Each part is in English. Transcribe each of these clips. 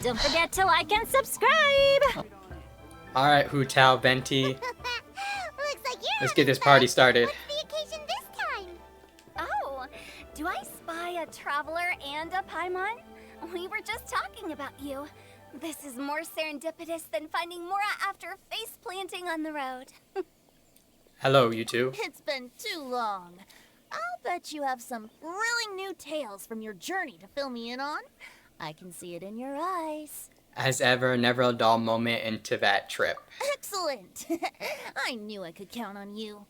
Don't forget to like and subscribe! Alright, Hu Tao, Venti. Looks like you're Let's get this party started. What's the occasion this time? Oh, do I spy a traveler and a Paimon? We were just talking about you. This is more serendipitous than finding Mora after face planting on the road. Hello, you two. It's been too long. I'll bet you have some thrilling new tales from your journey to fill me in on. I can see it in your eyes. As ever, never a dull moment into that trip. Excellent! I knew I could count on you. What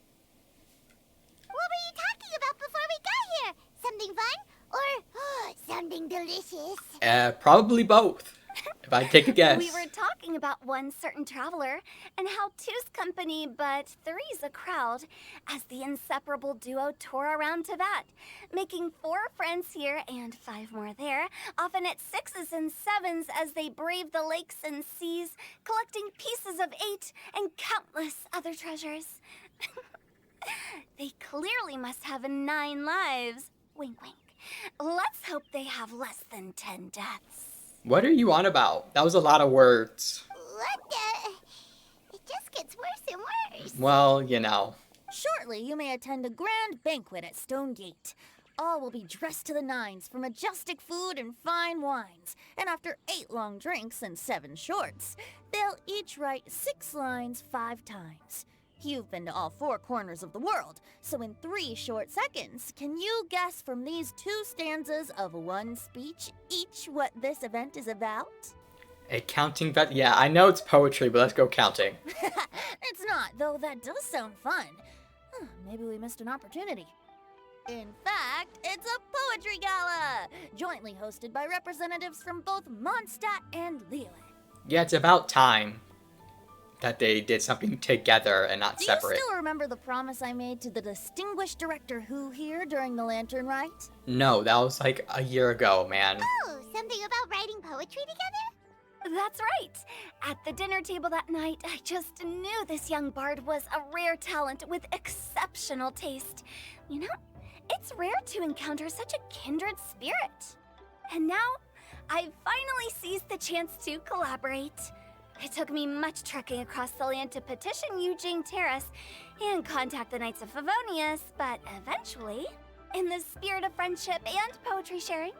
were you talking about before we got here? Something fun? Or something delicious? Probably both. If I take a guess. We were talking about one certain traveler, and how two's company, but three's a crowd, as the inseparable duo tore around Tibet, making 4 friends here and 5 more there, often at 6s and 7s as they braved the lakes and seas, collecting pieces of 8 and countless other treasures. They clearly must have 9 lives. Wink, wink. Let's hope they have less than 10 deaths. What are you on about? That was a lot of words. What the? It just gets worse and worse. Well, you know. Shortly, you may attend a grand banquet at Stonegate. All will be dressed to the nines for majestic food and fine wines. And after 8 long drinks and 7 shorts, they'll each write 6 lines 5 times. You've been to all 4 corners of the world, so in 3 short seconds, can you guess from these 2 stanzas of 1 speech each what this event is about? A counting vet. Yeah, I know it's poetry, but let's go counting. It's not, though that does sound fun. Maybe we missed an opportunity. In fact, it's a poetry gala, jointly hosted by representatives from both Mondstadt and Liyue. Yeah, it's about time that they did something together and not separate. Do you still remember the promise I made to the distinguished director Hu here during the Lantern Rite? No, that was like a year ago, man. Oh, something about writing poetry together? That's right. At the dinner table that night, I just knew this young bard was a rare talent with exceptional taste. You know, it's rare to encounter such a kindred spirit. And now, I've finally seized the chance to collaborate. It took me much trekking across the land to petition Yujing Terrace and contact the Knights of Favonius, but eventually, in the spirit of friendship and poetry sharing,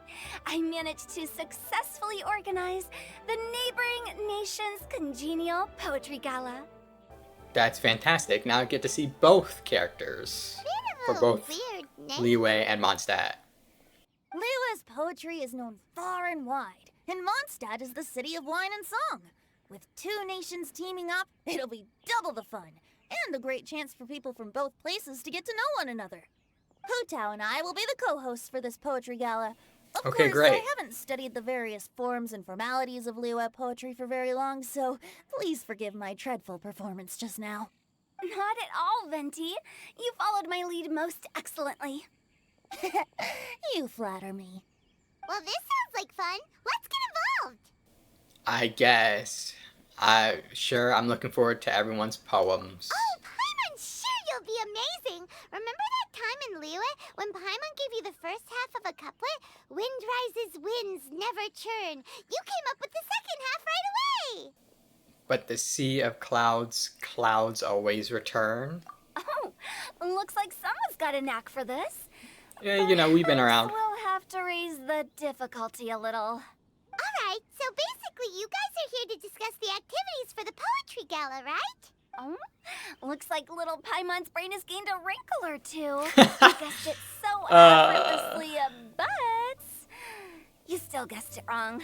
I managed to successfully organize the neighboring nation's congenial poetry gala. That's fantastic. Now I get to see both characters. For both Weird name. Liyue and Mondstadt. Liyue's poetry is known far and wide, and Mondstadt is the city of wine and song. With 2 nations teaming up, it'll be double the fun, and a great chance for people from both places to get to know one another. Hu Tao and I will be the co-hosts for this poetry gala. Of Okay, course, great. I haven't studied the various forms and formalities of Liyue poetry for very long, so please forgive my dreadful performance just now. Not at all, Venti. You followed my lead most excellently. You flatter me. Well, this sounds like fun. Let's get involved. I guess. I'm looking forward to everyone's poems. Oh, Paimon, sure you'll be amazing. Remember that time in Liyue when Paimon gave you the first half of a couplet? Wind rises, winds never churn. You came up with the second half right away. But the sea of clouds, clouds always return. Oh, looks like someone's got a knack for this. Yeah, you know, we've been around. We'll have to raise the difficulty a little. All right, so basically you guys are here to discuss the activities for the poetry gala, right? Oh, looks like little Paimon's brain has gained a wrinkle or 2. You guessed it so effortlessly, but you still guessed it wrong.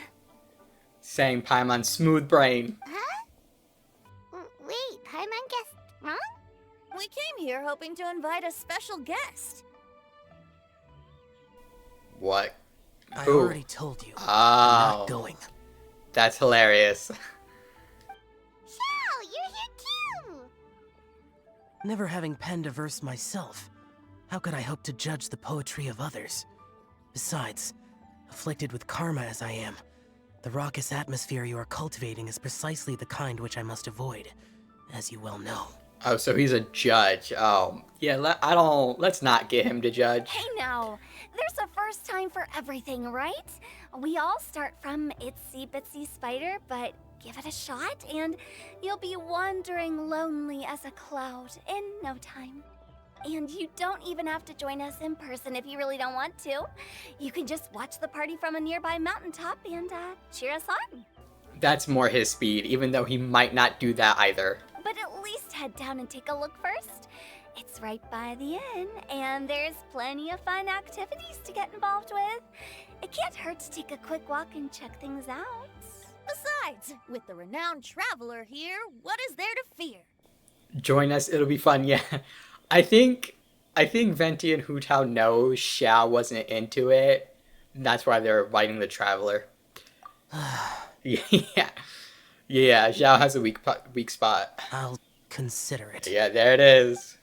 Saying Paimon's smooth brain. Huh? Wait, Paimon guessed wrong? We came here hoping to invite a special guest. What? I Who? already told you. Oh, I'm not going. that's hilarious. Xiao, you're here too. Never having penned a verse myself, how could I hope to judge the poetry of others? Besides, afflicted with karma as I am, the raucous atmosphere you are cultivating is precisely the kind which I must avoid, as you well know. Oh, so he's a judge. Oh, yeah. Let's not get him to judge. Hey now, there's a first time for everything, right? We all start from itsy bitsy spider, but give it a shot and you'll be wandering lonely as a cloud in no time. And you don't even have to join us in person if you really don't want to. You can just watch the party from a nearby mountaintop and cheer us on. That's more his speed, even though he might not do that either. But at least head down and take a look first. It's right by the inn, and there's plenty of fun activities to get involved with. It can't hurt to take a quick walk and check things out. Besides, with the renowned traveler here, what is there to fear? Join us, it'll be fun, yeah. I think Venti and Hu Tao know Xiao wasn't into it. And that's why they're inviting the traveler. Yeah. Yeah, Xiao has a weak spot. I'll consider it. Yeah, there it is.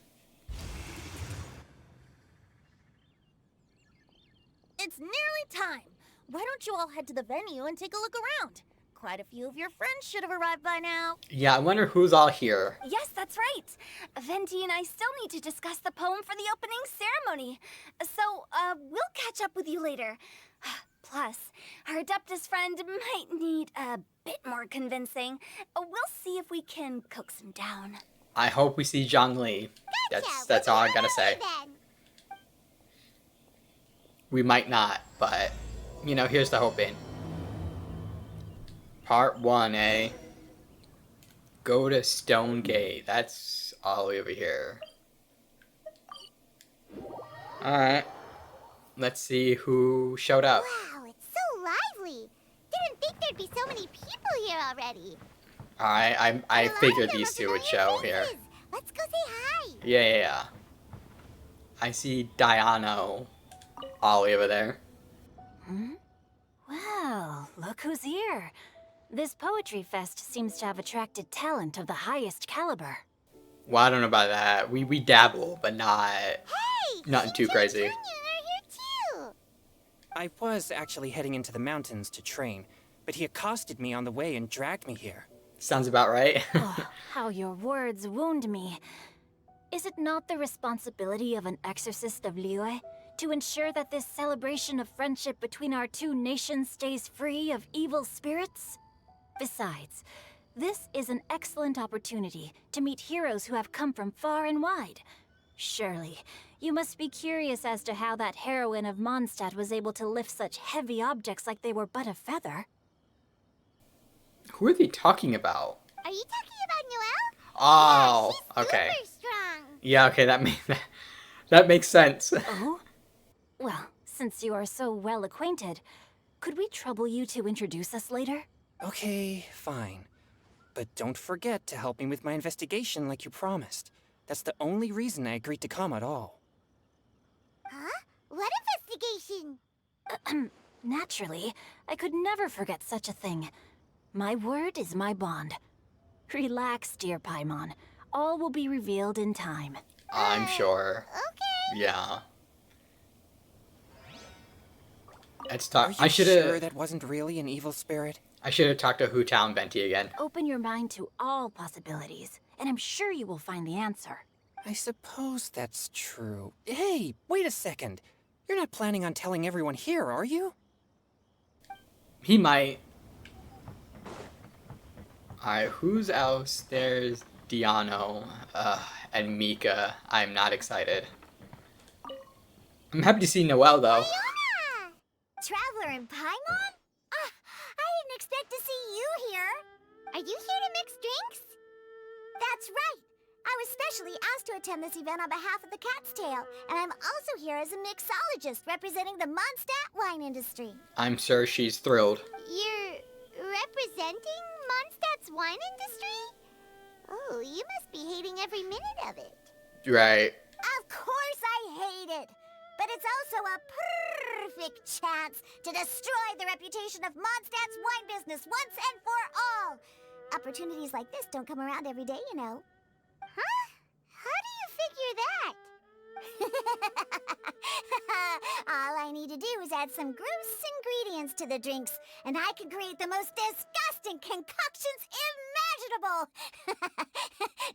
It's nearly time. Why don't you all head to the venue and take a look around? Quite a few of your friends should have arrived by now. Yeah, I wonder who's all here. Yes, that's right. Venti and I still need to discuss the poem for the opening ceremony. So, we'll catch up with you later. Plus, our Adeptus friend might need a bit more convincing. We'll see if we can coax him down. I hope we see Zhang Li. That's all I gotta say. Then. We might not, but, you know, here's the hoping. Part 1, eh? Go to Stone Gate. That's all the way over here. Alright. Let's see who showed up. Wow, it's so lively. Didn't think there'd be so many people here already. Alright, I A lot figured of them these are two would familiar show here. faces. Let's go say hi. Yeah. I see Diano all the way over there. Well, look who's here. This poetry fest seems to have attracted talent of the highest caliber. Well, I don't know about that. We dabble, but not... Hey, Nothing too crazy. Junior are here too. I was actually heading into the mountains to train, but he accosted me on the way and dragged me here. Sounds about right. Oh, how your words wound me. Is it not the responsibility of an exorcist of Liyue to ensure that this celebration of friendship between our two nations stays free of evil spirits? Besides, this is an excellent opportunity to meet heroes who have come from far and wide. Surely, you must be curious as to how that heroine of Mondstadt was able to lift such heavy objects like they were but a feather. Who are they talking about? Are you talking about Noelle? Oh, Yeah, she's okay. super strong. Yeah, okay, that makes sense. Oh? Well, since you are so well acquainted, could we trouble you to introduce us later? Okay, fine. But don't forget to help me with my investigation like you promised. That's the only reason I agreed to come at all. Huh? What investigation? Naturally, I could never forget such a thing. My word is my bond. Relax, dear Paimon. All will be revealed in time. I'm sure. Okay. Yeah. Let's Are talk. you I should sure have. that wasn't really an evil spirit? I should have talked to Hu Tao and Venti again. Open your mind to all possibilities, and I'm sure you will find the answer. I suppose that's true. Hey, wait a second. You're not planning on telling everyone here, are you? He might. Alright, who's else? There's Diano and Mika. I'm not excited. I'm happy to see Noelle though. Fiona! Traveler in Paimon? I didn't expect to see you here. Are you here to mix drinks? That's right. I was specially asked to attend this event on behalf of the Cat's Tail, and I'm also here as a mixologist representing the Mondstadt wine industry. I'm sure she's thrilled. You're representing Mondstadt's wine industry? Oh, you must be hating every minute of it. Right. Of course I hate it! But it's also a perfect chance to destroy the reputation of Mondstadt's wine business once and for all! Opportunities like this don't come around every day, you know. Huh? How do you figure that? All I need to do is add some gross ingredients to the drinks, and I can create the most disgusting concoctions unforgettable.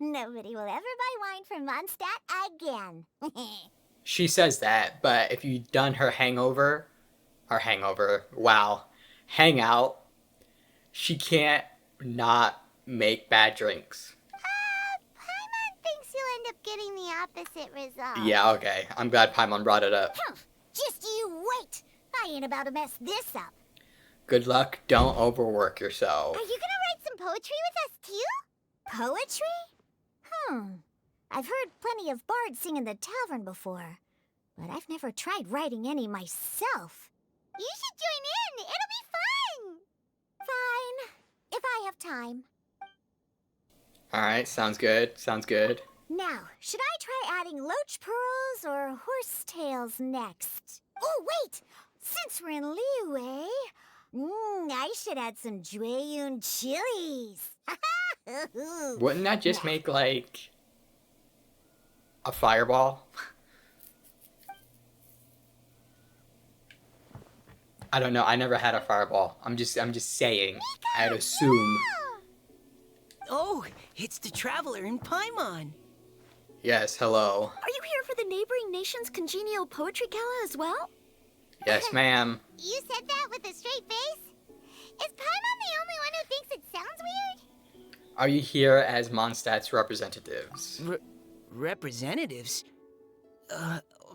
Nobody will ever buy wine from Mondstadt again. She says that, but if you've done her hangover, hangout, she can't not make bad drinks. Paimon thinks you'll end up getting the opposite result. Yeah, okay. I'm glad Paimon brought it up. Just you wait. I ain't about to mess this up. Good luck, don't overwork yourself. Are you gonna write some poetry with us too? Poetry? I've heard plenty of bards sing in the tavern before, but I've never tried writing any myself. You should join in. It'll be fun. Fine, if I have time. Alright, sounds good. Now, should I try adding loach pearls or horse tails next? Oh, wait! Since we're in Liyue, I should add some Jueyun chilies. Wouldn't that just make, like, a fireball? I don't know. I never had a fireball. I'm just saying. I'd assume. Oh, it's the traveler in Paimon. Yes, hello. Are you here for the neighboring nation's congenial poetry gala as well? Yes, ma'am. You said that with a straight face? Is Paimon the only one who thinks it sounds weird? Are you here as Mondstadt's representatives? Representatives?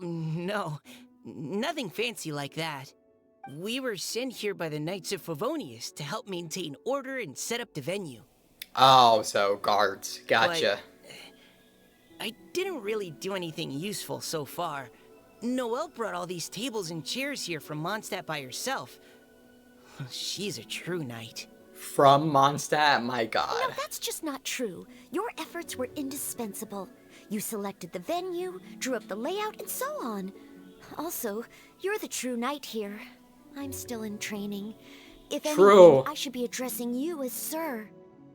No. Nothing fancy like that. We were sent here by the Knights of Favonius to help maintain order and set up the venue. Oh, so guards. Gotcha. I didn't really do anything useful so far. Noelle brought all these tables and chairs here from Mondstadt by herself. She's a true knight. From Mondstadt? My god. No, that's just not true. Your efforts were indispensable. You selected the venue, drew up the layout, and so on. Also, you're the true knight here. I'm still in training. If True. anything, I should be addressing you as sir.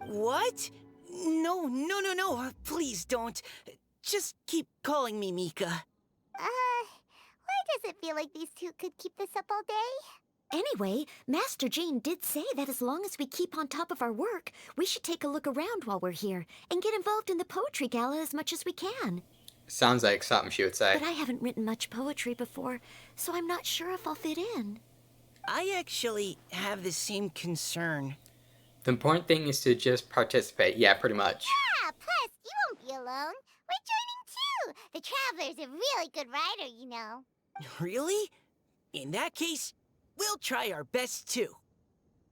What? No. Please don't. Just keep calling me Mika. Why does it feel like these two could keep this up all day? Anyway, Master Jane did say that as long as we keep on top of our work, we should take a look around while we're here and get involved in the poetry gala as much as we can. Sounds like something she would say. But I haven't written much poetry before, so I'm not sure if I'll fit in. I actually have the same concern. The important thing is to just participate. Yeah, pretty much. Yeah, plus, you won't be alone. We're joining too. The Traveler's a really good writer, you know. Really? In that case, we'll try our best too.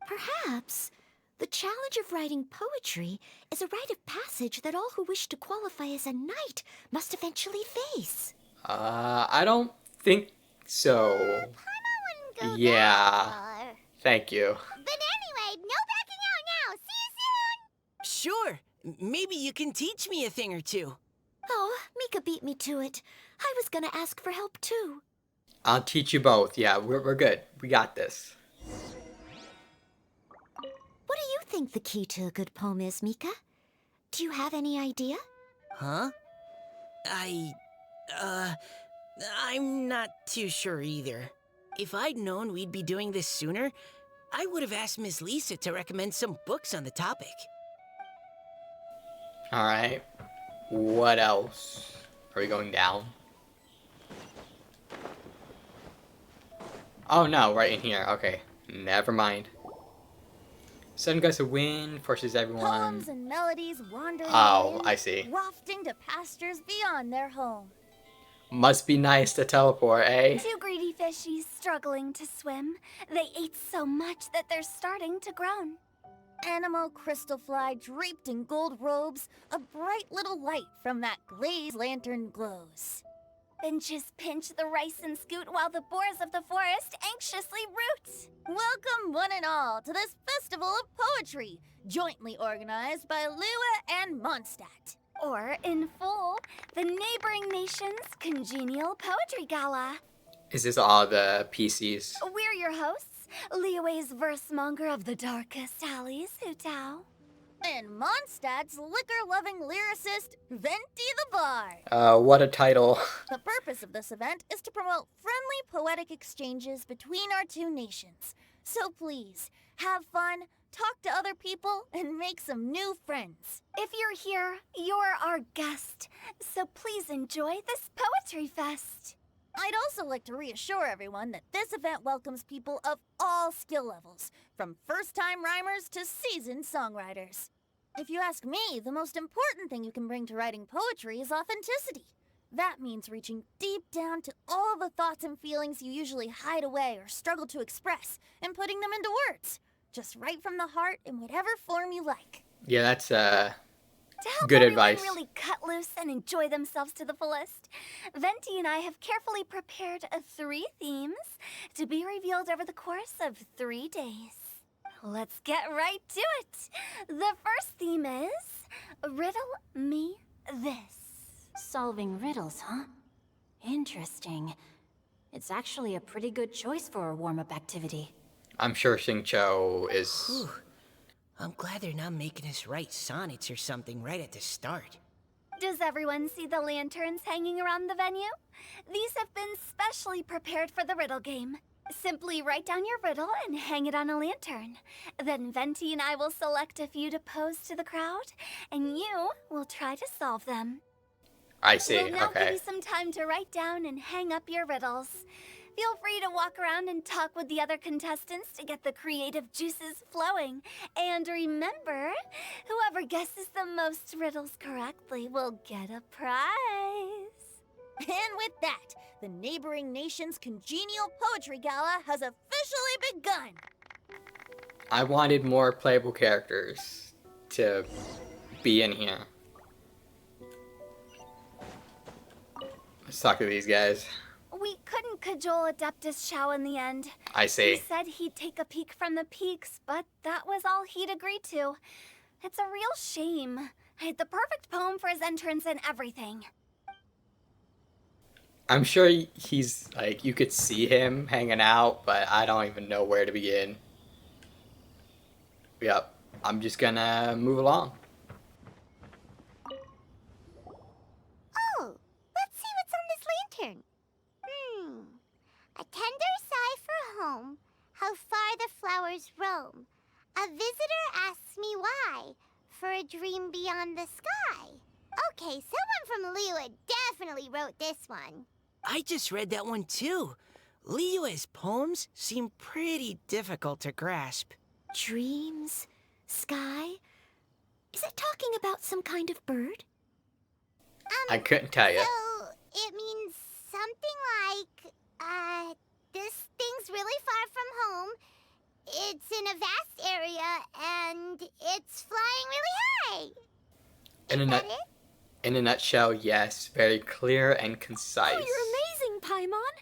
Perhaps. The challenge of writing poetry is a rite of passage that all who wish to qualify as a knight must eventually face. I don't think so. Paimon wouldn't go Yeah. that far. Thank you. But anyway, no backing out now. See you soon. Sure. Maybe you can teach me a thing or two. Oh, Mika beat me to it. I was gonna ask for help too. I'll teach you both. Yeah, we're good. We got this. What do you think the key to a good poem is, Mika? Do you have any idea? Huh? I'm not too sure either. If I'd known we'd be doing this sooner, I would have asked Miss Lisa to recommend some books on the topic. Alright. What else? Are we going down? Oh no, right in here. Okay. Never mind. Sudden gust of wind forces everyone. Poems and melodies wandering Oh, in, I see. wafting to pastures beyond their home. Must be nice to teleport, eh? Two greedy fishies struggling to swim. They ate so much that they're starting to groan. Animal crystal fly draped in gold robes, a bright little light from that glazed lantern glows. Benches pinch the rice and scoot while the boars of the forest anxiously root. Welcome one and all to this festival of poetry, jointly organized by Liyue and Mondstadt. Or, in full, the neighboring nation's congenial poetry gala. Is this all the PCs? We're your hosts, Liyue's verse-monger of the darkest alleys, Hutao. And Mondstadt's liquor-loving lyricist, Venti the Bard. What a title. The purpose of this event is to promote friendly poetic exchanges between our two nations. So please, have fun, talk to other other people and make some new friends. If you're here, you're our guest. So please enjoy this poetry fest. I'd also like to reassure everyone that this event welcomes people of all skill levels, from first-time rhymers to seasoned songwriters. If you ask me, the most important thing you can bring to writing poetry is authenticity. That means reaching deep down to all the thoughts and feelings you usually hide away or struggle to express, and putting them into words. Just right from the heart in whatever form you like. Yeah, that's To help good everyone advice. really cut loose and enjoy themselves to the fullest, Venti and I have carefully prepared 3 themes to be revealed over the course of 3 days. Let's get right to it. The first theme is Riddle Me This. Solving riddles, huh? Interesting. It's actually a pretty good choice for a warm-up activity. I'm sure Xingqiu is... Whew. I'm glad they're not making us write sonnets or something right at the start. Does everyone see the lanterns hanging around the venue? These have been specially prepared for the riddle game. Simply write down your riddle and hang it on a lantern. Then Venti and I will select a few to pose to the crowd, and you will try to solve them. I see, We'll now give okay. you some time to write down and hang up your riddles. Feel free to walk around and talk with the other contestants to get the creative juices flowing. And remember, whoever guesses the most riddles correctly will get a prize. And with that, the neighboring nation's congenial poetry gala has officially begun. I wanted more playable characters to be in here. Let's talk to these guys. We couldn't cajole Adeptus Chow in the end. I He see. said he'd take a peek from the peaks, but that was all he'd agreed to. It's a real shame. I had the perfect poem for his entrance and everything. I'm sure he's, like, you could see him hanging out, but I don't even know where to begin. Yep, I'm just gonna move along. Oh, let's see what's on this lantern. A tender sigh for home, how far the flowers roam. A visitor asks me why, for a dream beyond the sky. Okay, someone from Liyue definitely wrote this one. I just read that one too. Liyue's poems seem pretty difficult to grasp. Dreams? Sky? Is it talking about some kind of bird? I couldn't tell you. So, it means something like, this thing's really far from home. It's in a vast area, and it's flying really high. In a, Is that nut- it? in a nutshell, yes. Very clear and concise. Oh, you're amazing, Paimon!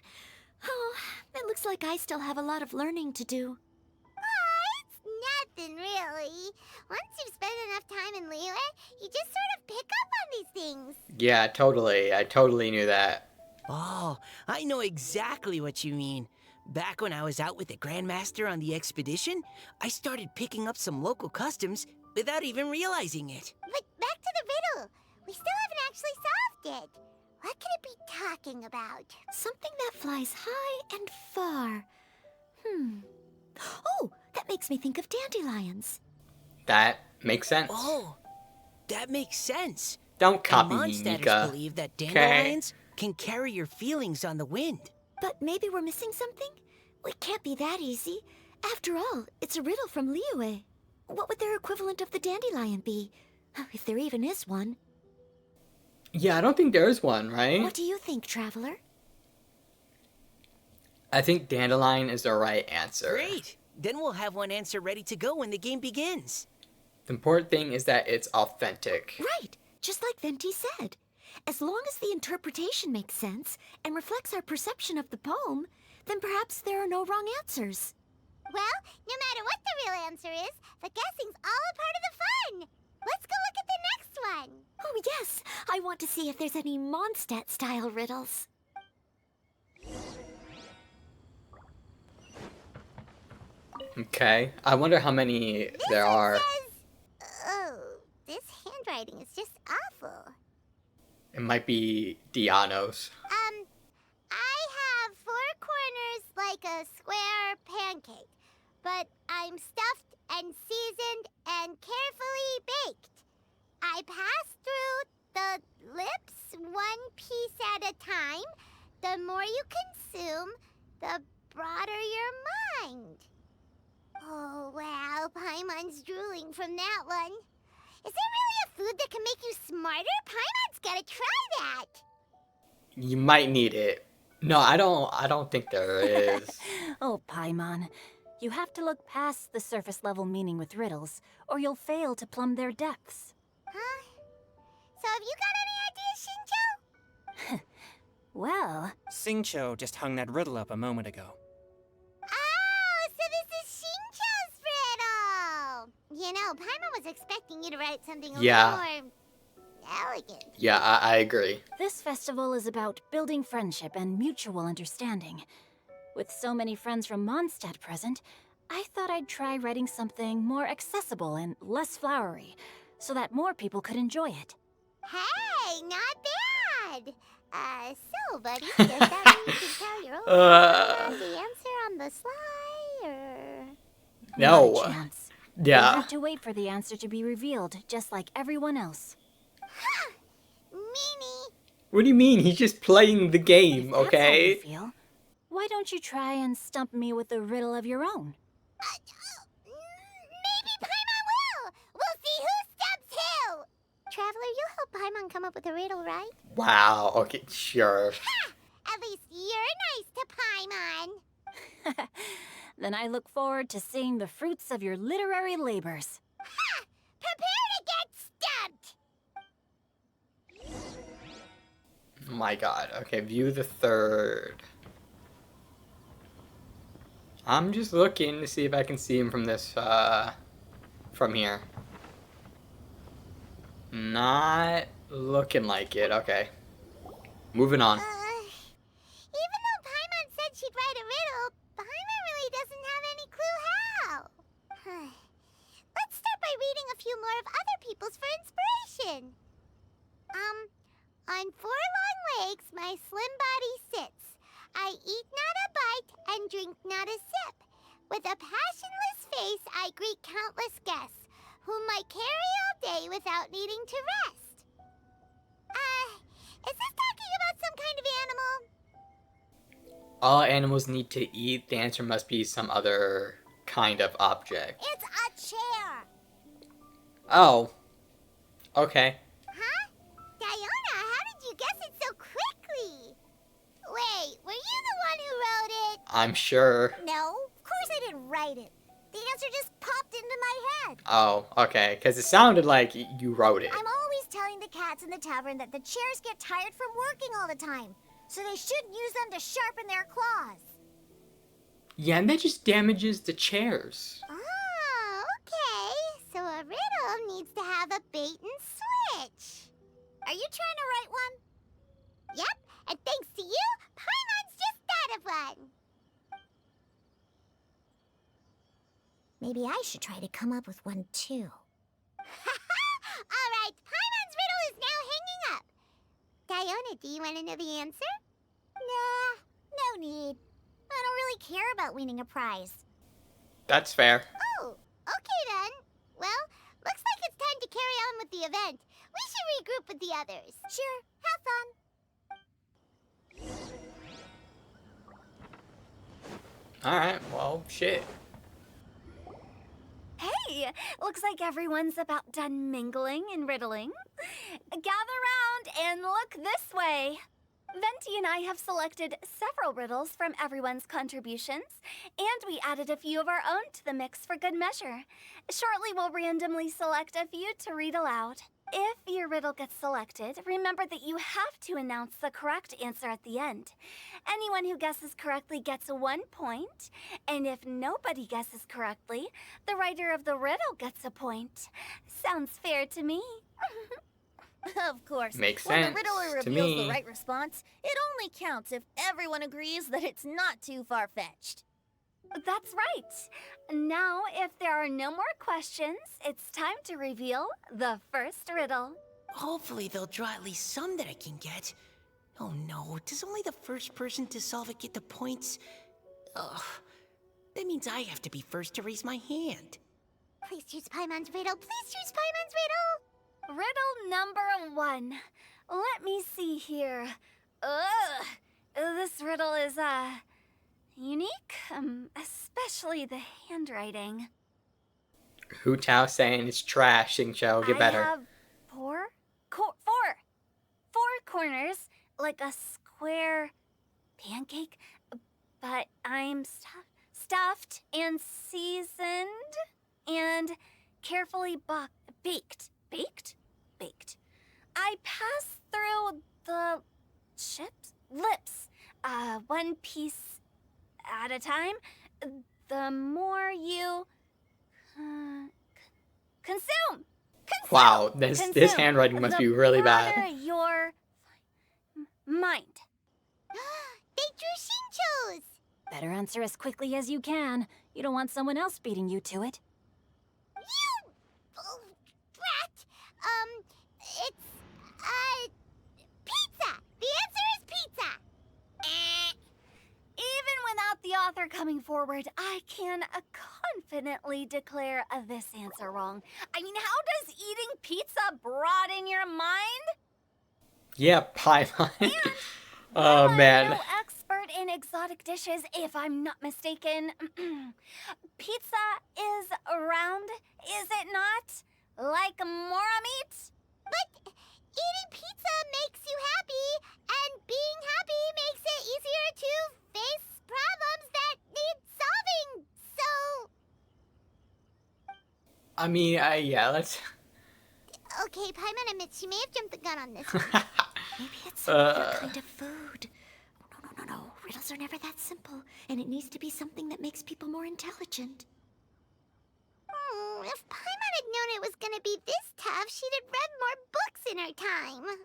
Oh, it looks like I still have a lot of learning to do. It's nothing, really. Once you've spent enough time in Liyue, you just sort of pick up on these things. Yeah, totally. I totally knew that. Oh, I know exactly what you mean. Back when I was out with the Grandmaster on the expedition, I started picking up some local customs without even realizing it. But back to the riddle. We still haven't actually solved it. What could it be talking about? Something that flies high and far. Oh, that makes me think of dandelions. That makes sense. Oh, that makes sense. Don't copy And me, Mondstadters Nika. believe that dandelions can carry your feelings on the wind. But maybe we're missing something? It can't be that easy. After all, it's a riddle from Liyue. What would their equivalent of the dandelion be? If there even is one. Yeah, I don't think there's one, right? What do you think, Traveler? I think dandelion is the right answer. Great! Then we'll have one answer ready to go when the game begins. The important thing is that it's authentic. Right, just like Venti said. As long as the interpretation makes sense and reflects our perception of the poem, then perhaps there are no wrong answers. Well, no matter what the real answer is, the guessing's all a part of the fun. Let's go look at the next one. Oh yes, I want to see if there's any Mondstadt-style riddles. Okay. I wonder how many there one are. says, oh, this handwriting is just awful. It might be Diano's. I have 4 corners like a square pancake, but I'm stuffed and seasoned the more you consume, the broader your mind. Oh, wow, Paimon's drooling from that one. Is there really a food that can make you smarter? Paimon's gotta try that. You might need it. No, I don't think there is. Oh, Paimon. You have to look past the surface level meaning with riddles, or you'll fail to plumb their depths. Huh? So have you got any ideas, Shinjo? Well, Singcho just hung that riddle up a moment ago. Oh, so this is Shinjo's riddle! You know, Paimon was expecting you to write something a Yeah. little more elegant. Yeah, I agree. this festival is about building friendship and mutual understanding. With so many friends from Mondstadt present, I thought I'd try writing something more accessible and less flowery, so that more people could enjoy it. Hey, not bad! So, buddy, does that mean you can tell your old Paimon the answer on the sly, or...? No. Not a chance. You'll Yeah. have to wait for the answer to be revealed, just like everyone else. Meanie! What do you mean? He's just playing the game, If that's how you okay? feel, why don't you try and stump me with a riddle of your own? Maybe Paimon will! We'll see who stumps who! Traveler, you help Paimon come up with a riddle, right? Wow. Okay, sure. At least you're nice to Paimon. Then I look forward to seeing the fruits of your literary labors. Prepare to get stumped! Oh my god. Okay, view the third. I'm just looking to see if I can see him from this, from here. Not looking like it. Okay. Moving on. Even though Paimon said she'd write a riddle, Paimon really doesn't have any clue how. Let's start by reading a few more of other people's for inspiration. On 4 long legs, my slim body sits. I eat not a bite and drink not a sip. With a passionless face, I greet countless guests, whom I carry all day without needing to rest. Is this talking about some kind of animal? All animals need to eat. The answer must be some other kind of object. It's a chair. Oh. Okay. Huh? Diona, how did you guess it so quickly? Wait, were you the one who wrote it? I'm sure. No, of course I didn't write it. The answer just popped into my head. Oh, okay. Because it sounded like you wrote it. I'm always telling the cats in the tavern that the chairs get tired from working all the time, so they shouldn't use them to sharpen their claws. Yeah, and that just damages the chairs. Oh, okay. So a riddle needs to have a bait and switch. Are you trying to write one? Yep, and thanks to you, Paimon's just thought of one. Maybe I should try to come up with one too. All right, Paimon's riddle is now hanging up. Diona, do you want to know the answer? Nah, no need. I don't really care about winning a prize. That's fair. Oh, okay then. Well, looks like it's time to carry on with the event. We should regroup with the others. Sure, have fun. Alright, well, shit. Hey, looks like everyone's about done mingling and riddling. Gather round and look this way. Venti and I have selected several riddles from everyone's contributions, and we added a few of our own to the mix for good measure. Shortly, we'll randomly select a few to read aloud. If your riddle gets selected, remember that you have to announce the correct answer at the end. Anyone who guesses correctly gets 1 point, and if nobody guesses correctly, the writer of the riddle gets a point. Sounds fair to me. Of course. Makes when sense the riddler to reveals me. the right response, it only counts if everyone agrees that it's not too far-fetched. That's right. Now, if there are no more questions, it's time to reveal the first riddle. Hopefully they'll draw at least some that I can get. Oh no, does only the first person to solve it get the points? Ugh. That means I have to be first to raise my hand. Please choose Paimon's riddle. Please choose Paimon's riddle. Riddle number 1. Let me see here. Ugh. This riddle is, unique, especially the handwriting. Hu Tao saying it's trash, Xingqiu, get better. I have four corners, like a square pancake, but I'm stuffed and seasoned and carefully baked. I pass through the lips, one piece at a time. The more you consume. Wow, this handwriting must be really bad. Broader your mind. They drew Shincho's! Better answer as quickly as you can. You don't want someone else beating you to it. You! Oh, brat! It's, pizza! The answer is pizza! Even without the author coming forward, I can confidently declare this answer wrong. I mean, how does eating pizza broaden your mind? Yeah, Paimon. Well, Oh, man. I'm no expert in exotic dishes, if I'm not mistaken. Pizza is round, is it not? Like mora meat? But eating pizza makes you happy, and being happy makes it easier to face problems that need solving, so... I mean, yeah, let's... Okay, Paimon admits she may have jumped the gun on this one. Maybe it's some other kind of food. No. Riddles are never that simple, and it needs to be something that makes people more intelligent. If Paimon had known it was gonna be this tough, she'd have read more books in her time.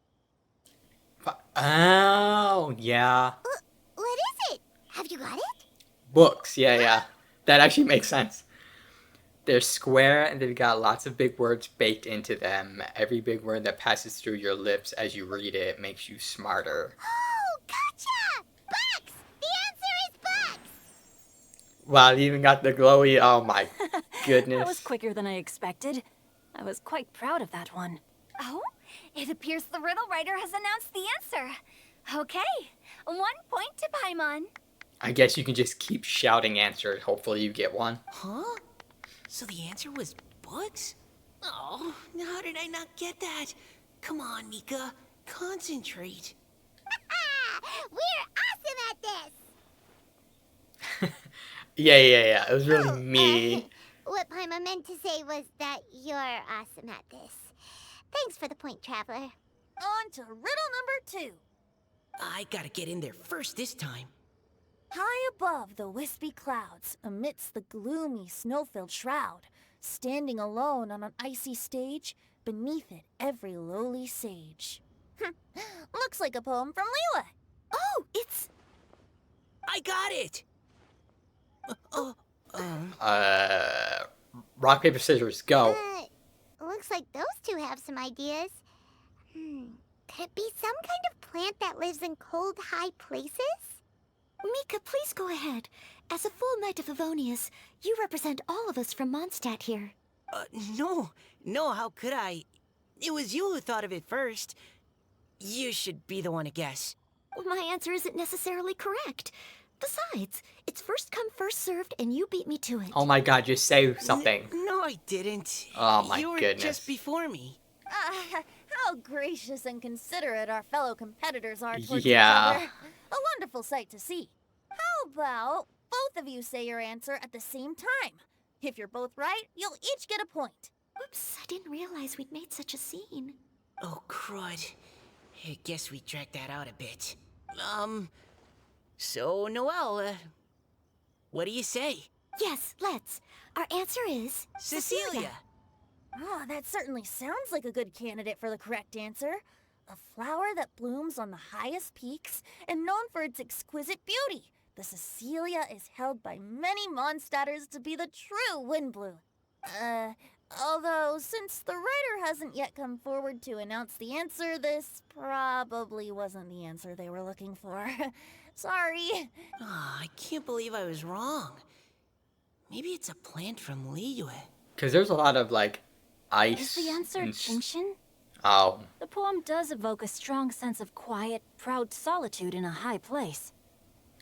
Oh, yeah. What is it? Have you got it? Books, yeah. That actually makes sense. They're square and they've got lots of big words baked into them. Every big word that passes through your lips as you read it makes you smarter. Oh, gotcha! Books! The answer is books! Wow, they even got the glowy. Oh my goodness. That was quicker than I expected. I was quite proud of that one. Oh, it appears the riddle writer has announced the answer. Okay, 1 point to Paimon. I guess you can just keep shouting answers. Hopefully you get one. Huh? So the answer was books? Oh, how did I not get that? Come on, Mika. Concentrate. We're awesome at this! Yeah. It was really me. What Paimon meant to say was that you're awesome at this. Thanks for the point, Traveler. On to riddle number 2. I gotta get in there first this time. High above the wispy clouds, amidst the gloomy snow-filled shroud, standing alone on an icy stage, beneath it every lowly sage. Looks like a poem from Liyue. Oh, it's... I got it! Rock, paper, scissors, go. Looks like those two have some ideas. Could it be some kind of plant that lives in cold, high places? Mika, please go ahead. As a full Knight of Favonius, you represent all of us from Mondstadt here. No, how could I? It was you who thought of it first. You should be the one to guess. Well, my answer isn't necessarily correct. Besides, it's first come, first served, and you beat me to it. Oh my god, just say something. No, I didn't. Oh my you were goodness. just before me. How gracious and considerate our fellow competitors are towards Yeah. each other. A wonderful sight to see. How about both of you say your answer at the same time? If you're both right, you'll each get a point. Whoops, I didn't realize we'd made such a scene. Oh, crud. I guess we dragged that out a bit. So, Noelle, what do you say? Yes, let's. Our answer is... Cecilia! Oh, that certainly sounds like a good candidate for the correct answer. A flower that blooms on the highest peaks and known for its exquisite beauty. The Cecilia is held by many Mondstadters to be the true Windblue. Although, since the writer hasn't yet come forward to announce the answer, this probably wasn't the answer they were looking for. Sorry. Oh, I can't believe I was wrong. Maybe it's a plant from Liyue. Because there's a lot of, like, ice. Is the answer and Genshin? Oh, The poem does evoke a strong sense of quiet, proud solitude in a high place.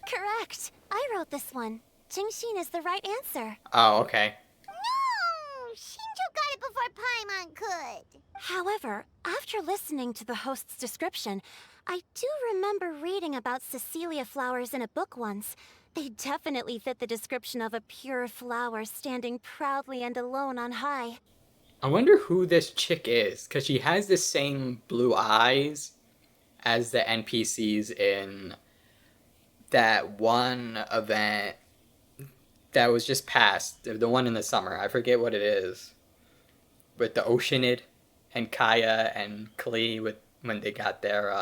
Correct. I wrote this one. Genshin is the right answer. oh, okay. No! Shinjo got it before Paimon could. However, after listening to the host's description, I do remember reading about Cecilia flowers in a book once. They definitely fit the description of a pure flower standing proudly and alone on high. I wonder who this chick is, because she has the same blue eyes as the NPCs in that one event that was just passed, the one in the summer. I forget what it is. With the Oceanid and Kaya and Klee with when they got their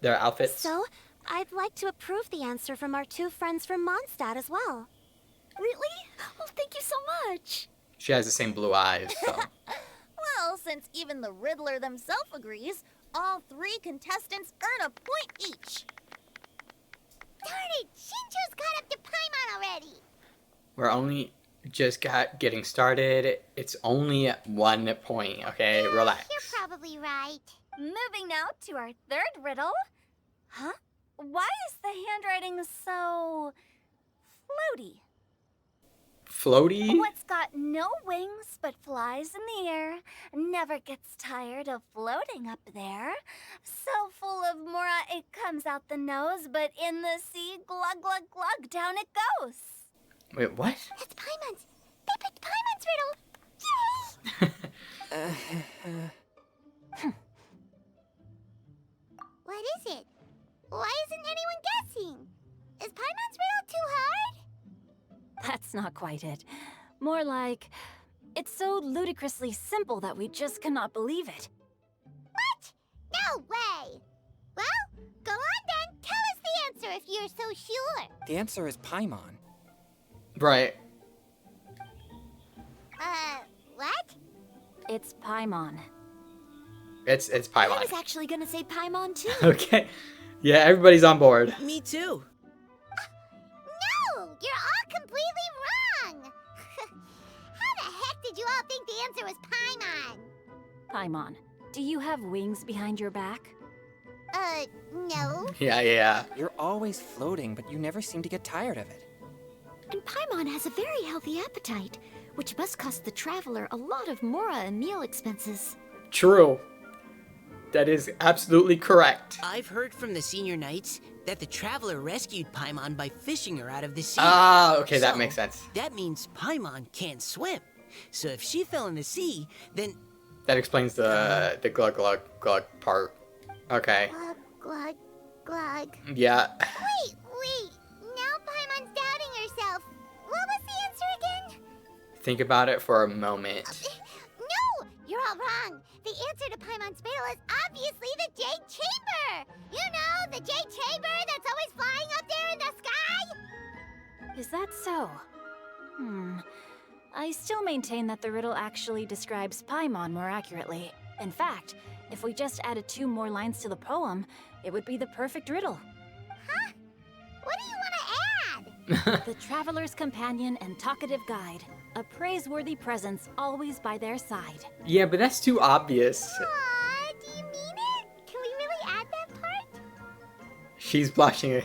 outfits. So, I'd like to approve the answer from our two friends from Mondstadt as well. Really? Oh, thank you so much. She has the same blue eyes, so. Well, since even the Riddler themselves agrees, all 3 contestants earn a point each. Darn it! Shinjo's caught up to Paimon already. We're only just getting started. It's only 1 point, okay? Relax. You're probably right. Moving now to our third riddle. Huh? Why is the handwriting so floaty? Floaty? What's got no wings but flies in the air, never gets tired of floating up there. So full of mora it comes out the nose, but in the sea, glug glug glug, down it goes. Wait, what? That's Paimon's. They picked Paimon's riddle. Yay! What is it? Why isn't anyone guessing? Is Paimon's riddle too hard? That's not quite it. More like, it's so ludicrously simple that we just cannot believe it. What? No way! Well, go on then. Tell us the answer if you're so sure. The answer is Paimon. Right. What? It's Paimon. It's I Paimon. was actually gonna say Paimon too. Okay. Yeah, everybody's on board. Me too. No! You're all completely wrong! How the heck did you all think the answer was Paimon? Paimon, do you have wings behind your back? No. Yeah. You're always floating, but you never seem to get tired of it. And Paimon has a very healthy appetite, which must cost the traveler a lot of mora and meal expenses. True. That is absolutely correct. I've heard from the senior knights that the traveler rescued Paimon by fishing her out of the sea. Ah, okay, that So, makes sense. That means Paimon can't swim. So if she fell in the sea, then That explains the glug glug glug part. Okay. Glug, glug, glug. Yeah. Wait. Now Paimon's doubting herself. What was the answer again? Think about it for a moment. No! You're all wrong. The answer to Paimon's riddle is obviously the Jade Chamber! You know, the Jade Chamber that's always flying up there in the sky? Is that so? I still maintain that the riddle actually describes Paimon more accurately. In fact, if we just added 2 more lines to the poem, it would be the perfect riddle. Huh? What do you want to add? The traveler's companion and talkative guide, a praiseworthy presence always by their side. Yeah, but that's too obvious. Aw, do you mean it? Can we really add that part? She's blushing.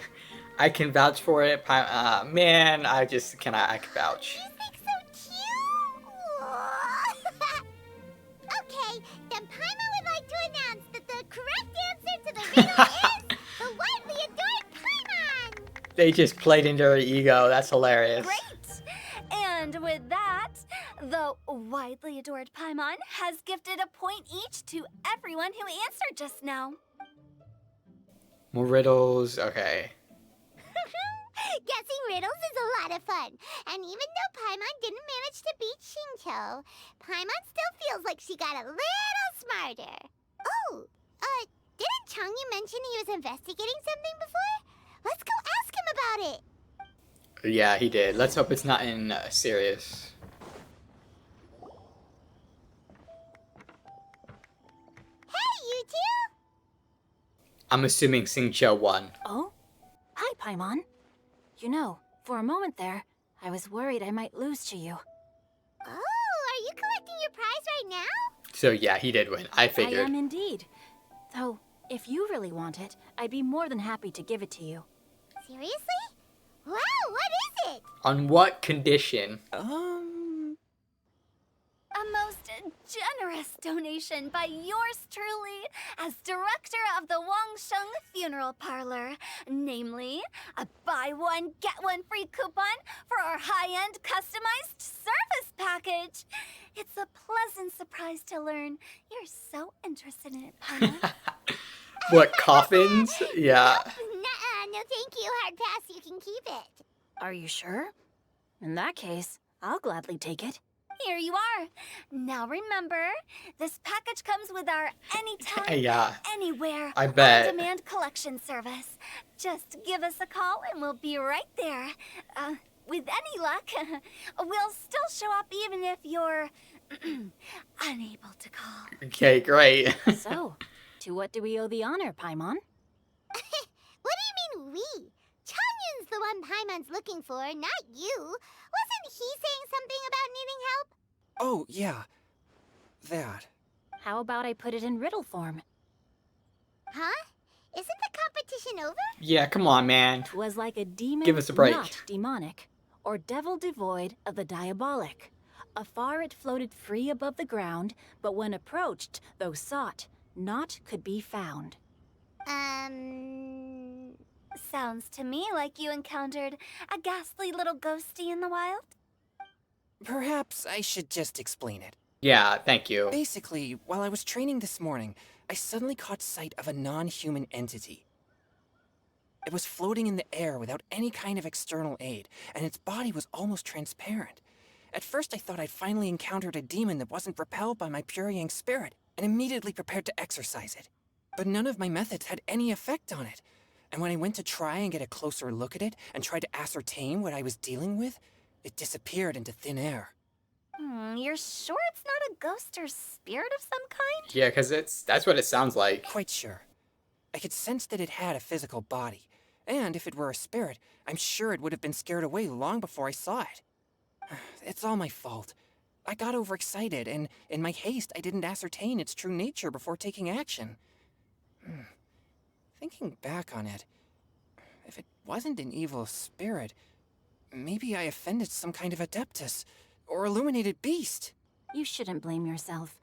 I can vouch for it. Man, I can vouch. You think so cute? Okay, then Paimon would like to announce that the correct answer to the riddle is the widely adored Paimon! They just played into her ego. That's hilarious. Great! And with that, the widely adored Paimon has gifted a point each to everyone who answered just now. More riddles. Okay. Guessing riddles is a lot of fun. And even though Paimon didn't manage to beat Shinto, Paimon still feels like she got a little smarter. Oh, didn't Changyu mention he was investigating something before? Let's go ask him about it. Yeah, he did. Let's hope it's not in serious. Hey, you two! I'm assuming Xingqiu won. Oh? Hi, Paimon. You know, for a moment there, I was worried I might lose to you. Oh, are you collecting your prize right now? So yeah, he did win. I I figured. am indeed. Though, if you really want it, I'd be more than happy to give it to you. Seriously? Wow, what is it? On what condition? A most generous donation by yours truly as director of the Wangsheng Funeral Parlor. Namely, a buy one, get one free coupon for our high-end customized service package. It's a pleasant surprise to learn you're so interested in it, Paimon. What, coffins? Yeah. Nuh-uh, no thank you, hard pass, you can keep it. Are you sure? In that case, I'll gladly take it. Here you are. Now remember, this package comes with our anytime, Yeah. anywhere, I bet. on-demand collection service. Just give us a call and we'll be right there. With any luck, we'll still show up even if you're unable to call. Okay, great. So, to what do we owe the honor, Paimon? What do you mean we? Changyun's the one Paimon's looking for, not you. Wasn't he saying something about needing help? Oh, yeah. That. How about I put it in riddle form? Huh? Isn't the competition over? Yeah, come on, man. Was like a demon Give us a break. not demonic, or devil devoid of the diabolic. Afar it floated free above the ground, but when approached, though sought, naught could be found. Sounds to me like you encountered a ghastly little ghosty in the wild. Perhaps I should just explain it. Yeah, thank you. Basically, while I was training this morning, I suddenly caught sight of a non-human entity. It was floating in the air without any kind of external aid, and its body was almost transparent. At first I thought I'd finally encountered a demon that wasn't repelled by my pure yang spirit, and immediately prepared to exorcise it. But none of my methods had any effect on it. And when I went to try and get a closer look at it and try to ascertain what I was dealing with, it disappeared into thin air. You're sure it's not a ghost or spirit of some kind? Yeah, because that's what it sounds like. Quite sure. I could sense that it had a physical body, and if it were a spirit, I'm sure it would have been scared away long before I saw it. It's all my fault. I got overexcited, and in my haste, I didn't ascertain its true nature before taking action. Thinking back on it, if it wasn't an evil spirit, maybe I offended some kind of adeptus or illuminated beast. You shouldn't blame yourself.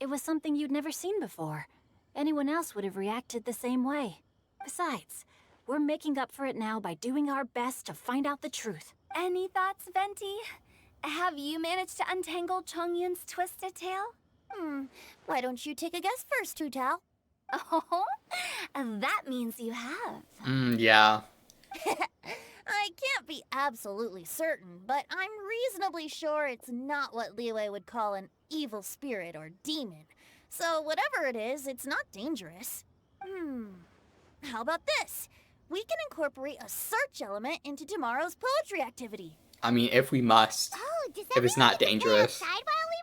It was something you'd never seen before. Anyone else would have reacted the same way. Besides, we're making up for it now by doing our best to find out the truth. Any thoughts, Venti? Have you managed to untangle Chongyun's twisted tail? Why don't you take a guess first, Hu Tao? Oh, that means you have. Yeah. I can't be absolutely certain, but I'm reasonably sure it's not what Liyue would call an evil spirit or demon. So whatever it is, it's not dangerous. How about this? We can incorporate a search element into tomorrow's poetry activity. I mean, if we must. Oh, does that If it's mean not we can play dangerous. outside while we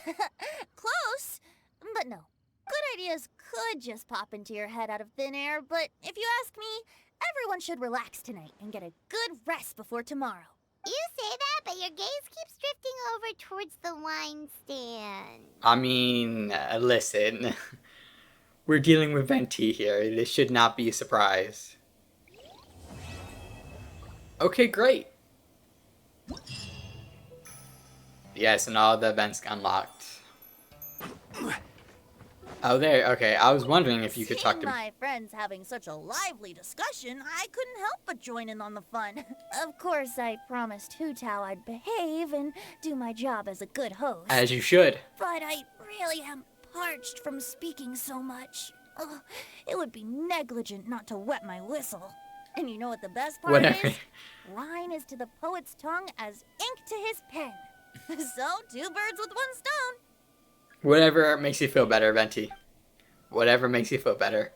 write poetry? Close, but no. Good ideas could just pop into your head out of thin air, but if you ask me, everyone should relax tonight and get a good rest before tomorrow. You say that, but your gaze keeps drifting over towards the wine stand. I mean, listen. We're dealing with Venti here. This should not be a surprise. Okay, great. Yes, and all the events unlocked. Oh, there. Okay, I was wondering if you could talk to me. my friends having such a lively discussion, I couldn't help but join in on the fun. Of course, I promised Hu Tao I'd behave and do my job as a good host. As you should. But I really am parched from speaking so much. Ugh, it would be negligent not to wet my whistle. And you know what the best part Whatever. is? Wine is to the poet's tongue as ink to his pen. So, 2 birds with 1 stone. Whatever makes you feel better, Venti. Whatever makes you feel better.